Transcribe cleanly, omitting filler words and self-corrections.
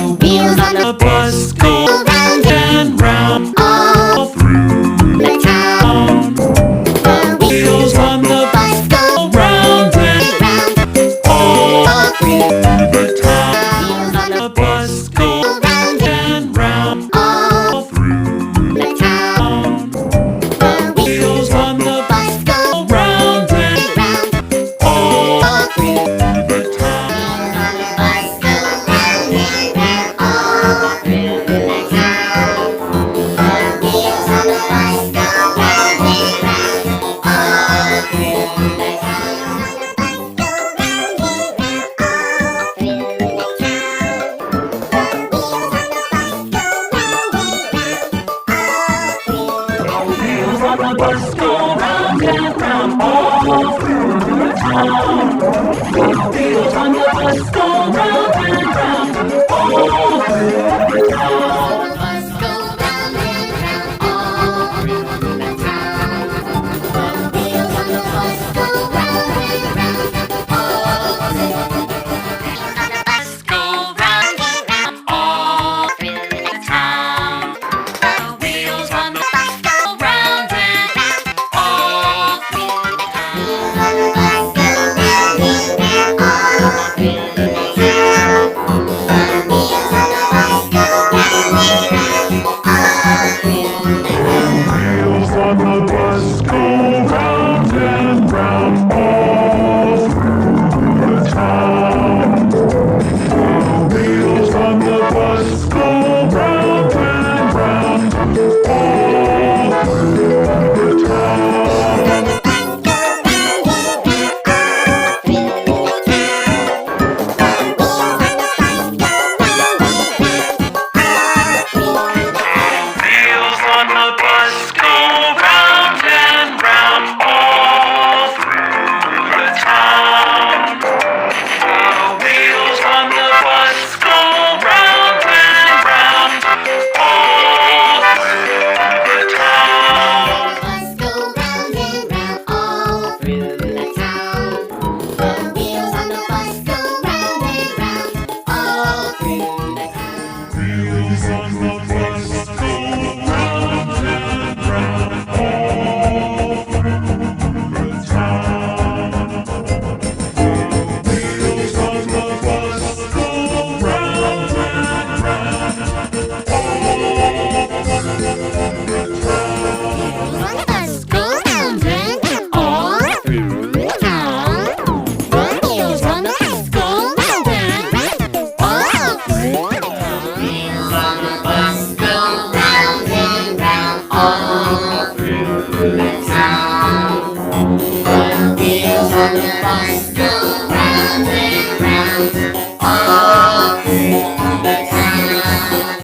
The wheels on the bus go round and round all through the town. The wheels on the bus go round and round all through the town. Wheels on the bus go round and round all through the town. The wheels on the bus go round and round all through the town. The bus go round and round all through the town. The wheels on the bus go round and round all through the town. The bus go round and round all through the town. The wheels on the bus go round and round all through the bus go round and round all through the town. The wheels on the bus go round and all through the town. Wheels on the bus go round and round all through the town. The wheels on the bus go round and round all through the town. The wheels on the bus go round and round.